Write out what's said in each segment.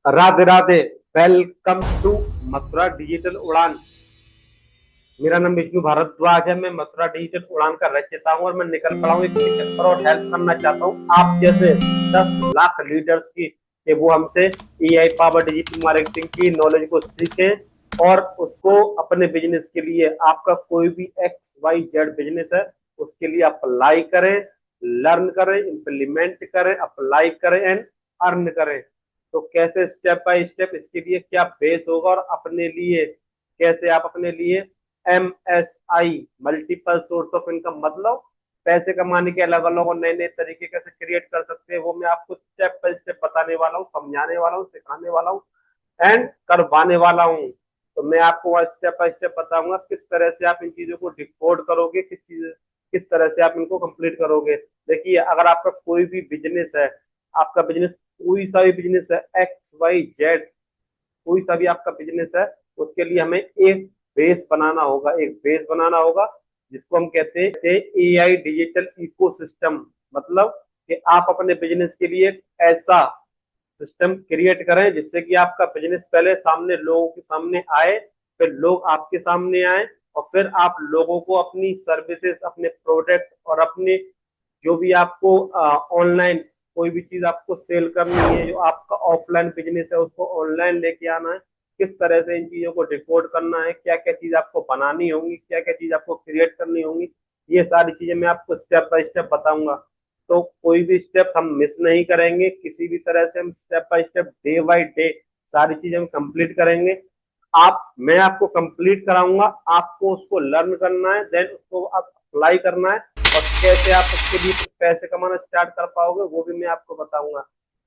Radhe Radhe. Welcome to Mathura digital Udaan. मेरा नाम विष्णु भारद्वाज है। मैं मथुरा डिजिटल उड़ान का रचयिता हूँ और मैं निकल पड़ा हूँ एक मिशन पर और हेल्प करना चाहता हूँ आप जैसे 10 लाख लीडर्स की कि वो हमसे एआई पावर डिजिटल मार्केटिंग की नॉलेज को सीखें और उसको अपने बिजनेस के लिए, आपका कोई भी XYZ बिजनेस है उसके लिए अप्लाई करें, लर्न करें, इंप्लीमेंट करें, अप्लाई करें एंड अर्न करें। तो कैसे स्टेप बाय स्टेप इसके लिए क्या बेस होगा और अपने लिए कैसे आप अपने लिए MSI multiple source of income मतलब पैसे कमाने के अलग अलग और नए नए तरीके कैसे क्रिएट कर सकते हैं, वो मैं आपको स्टेप बाय स्टेप बताने वाला हूँ, समझाने वाला हूँ, सिखाने वाला हूँ एंड करवाने वाला हूँ। तो मैं आपको स्टेप बाय स्टेप बताऊंगा किस तरह से आप इन चीजों को डिकोड करोगे, किस तरह से आप इनको कंप्लीट करोगे। देखिए, अगर आपका कोई भी बिजनेस है, आपका बिजनेस कोई सा भी बिजनेस है, XYZ कोई सा भी आपका बिजनेस है, उसके लिए हमें एक बेस बनाना होगा, एक बेस बनाना होगा जिसको हम कहते हैं एआई डिजिटल इकोसिस्टम। मतलब कि आप अपने बिजनेस के लिए एक ऐसा सिस्टम क्रिएट करें जिससे कि आपका बिजनेस पहले सामने लोगों के सामने आए, फिर लोग आपके सामने आए और फिर आप लोगों को अपनी सर्विसेज, अपने प्रोडक्ट और अपने जो भी आपको ऑनलाइन कोई भी चीज आपको सेल करनी है, जो आपका ऑफलाइन बिजनेस है उसको ऑनलाइन लेके आना है, किस तरह से इन चीजों को डिकोड करना है, क्या क्या चीज आपको बनानी होंगी, क्या क्या चीज आपको क्रिएट करनी होंगी, ये सारी चीजें मैं आपको स्टेप बाय स्टेप बताऊंगा। तो कोई भी स्टेप हम मिस नहीं करेंगे, किसी भी तरह से हम step by step day by day सारी चीजें हम कंप्लीट करेंगे। मैं आपको कंप्लीट कराऊंगा, आपको उसको लर्न करना है, देन उसको आप अप्लाई करना है और कैसे आप उसके लिए पैसे कमाना स्टार्ट कर पाओगे वो भी मैं आपको बताऊंगा।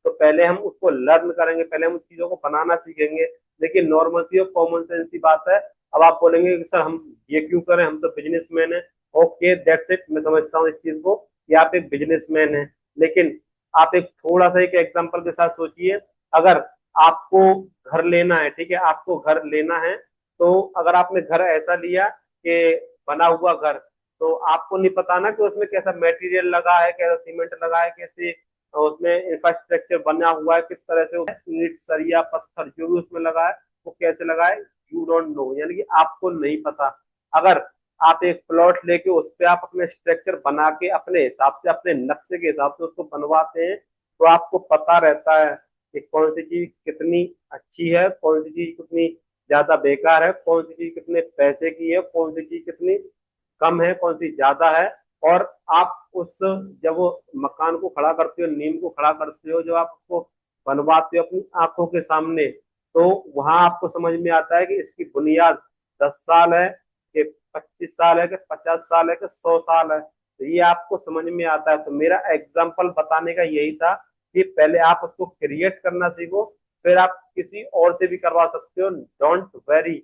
तो पहले हम उसको लर्न करेंगे, पहले हम उस चीजों को बनाना सीखेंगे। देखिए, नॉर्मल सी और कॉमन सेंस सी बात है। अब आप बोलेंगे कि सर हम ये क्यों करें, हम तो बिजनेसमैन है। ओके, दैट्स इट, मैं समझता हूँ इस चीज को कि आप एक बिजनेसमैन है, लेकिन आप एक थोड़ा सा एक एग्जाम्पल के साथ सोचिए। अगर आपको घर लेना है, ठीक है, आपको घर लेना है, तो अगर आपने घर ऐसा लिया कि बना हुआ घर, तो आपको नहीं पता ना कि उसमें कैसा मटेरियल लगा है, कैसा सीमेंट लगा है, कैसे उसमें इंफ्रास्ट्रक्चर बना हुआ है, किस तरह से ईंट सरिया पत्थर जो भी उसमें लगा है वो कैसे लगा है, यू डोंट नो, यानी कि आपको नहीं पता। अगर आप एक प्लॉट लेके उस पर आप अपने स्ट्रक्चर बना के अपने हिसाब से, अपने नक्शे के हिसाब से उसको बनवाते हैं, तो आपको पता रहता है कि कौन सी चीज कितनी अच्छी है, कौन सी चीज कितनी ज्यादा बेकार है, कौन सी चीज कितने पैसे की है, कौन सी चीज कितनी कम है, कौन सी ज्यादा है। और आप उस जब वो मकान को खड़ा करते हो, नींव को खड़ा करते हो, जब आप उसको बनवाते हो अपनी आंखों के सामने, तो वहां आपको समझ में आता है कि इसकी बुनियाद 10 साल है कि 25 साल है कि 50 साल है कि 100 साल है, तो ये आपको समझ में आता है। तो मेरा एग्जाम्पल बताने का यही था कि पहले आप उसको क्रिएट करना सीखो, फिर आप किसी और से भी करवा सकते हो, डोंट वेरी,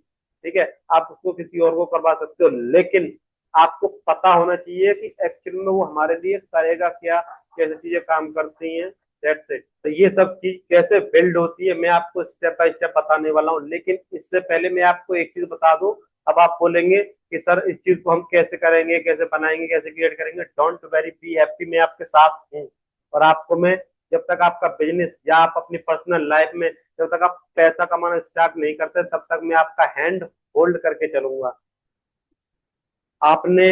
ठीक है, आप उसको किसी और को करवा सकते हो, लेकिन आपको पता होना चाहिए कि एक्चुअल में वो हमारे लिए करेगा क्या, कैसे चीजें काम करती हैं। That's it. तो ये सब चीज कैसे बिल्ड होती है मैं आपको स्टेप बाय स्टेप बताने वाला हूँ, लेकिन इससे पहले मैं आपको एक चीज बता दूं। अब आप बोलेंगे कि सर इस चीज को हम कैसे करेंगे, कैसे बनाएंगे, कैसे क्रिएट करेंगे। डोंट वेरी, बी हैप्पी, मैं आपके साथ हूँ। और आपको मैं, जब तक आपका बिजनेस या आप अपनी पर्सनल लाइफ में जब तक आप पैसा कमाना स्टार्ट नहीं करते, तब तक मैं आपका हैंड होल्ड करके चलूंगा। आपने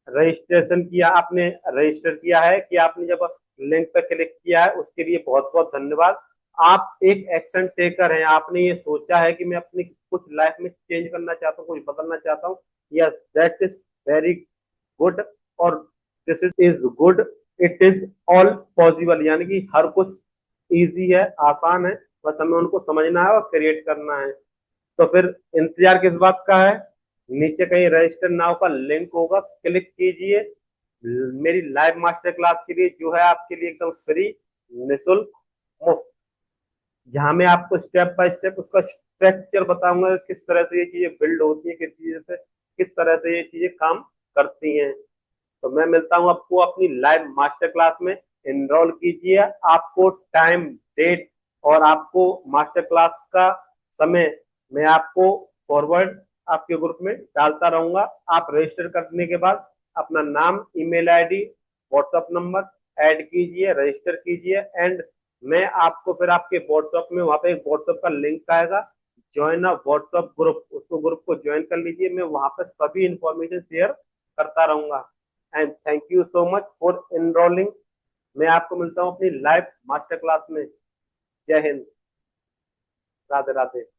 रजिस्ट्रेशन किया, आपने रजिस्टर किया है कि आपने जब लिंक पर क्लिक किया है, उसके लिए बहुत बहुत धन्यवाद। आप एक एक्शन टेकर हैं, आपने ये सोचा है कि मैं अपनी कुछ लाइफ में चेंज करना चाहता हूँ, कुछ बदलना चाहता हूँ। Yes, that is very good. और this is good, it is all possible, यानी कि हर कुछ इजी है, आसान है, बस हमें उनको समझना है और क्रिएट करना है। तो फिर इंतजार किस बात का है। नीचे कहीं रजिस्टर नाउ का लिंक होगा, क्लिक कीजिए। मेरी लाइव मास्टर क्लास के लिए जो है आपके लिए एकदम फ्री, निःशुल्क, मुफ्त, जहां मैं आपको स्टेप बाय स्टेप उसका स्ट्रक्चर बताऊंगा कि किस तरह से ये चीजें बिल्ड होती है, किस तरह से ये चीजें काम करती हैं। तो मैं मिलता हूँ आपको अपनी लाइव मास्टर क्लास में। एनरोल कीजिए, आपको टाइम, डेट और आपको मास्टर क्लास का समय मैं आपको फॉरवर्ड आपके ग्रुप में डालता रहूंगा। आप रजिस्टर करने के बाद अपना नाम, email ID, WhatsApp number add कीजिए, रजिस्टर कीजिए एंड मैं आपको फिर आपके व्हाट्सएप में, वहां पे एक व्हाट्सएप का लिंक आएगा, ज्वाइन अ व्हाट्सएप ग्रुप, उसको ग्रुप को ज्वाइन कर लीजिए। मैं वहां पे सभी इंफॉर्मेशन शेयर करता रहूंगा। And thank you so much for enrolling. मैं आपको मिलता हूँ अपनी लाइव मास्टर क्लास में। जय हिंद। राधे राधे।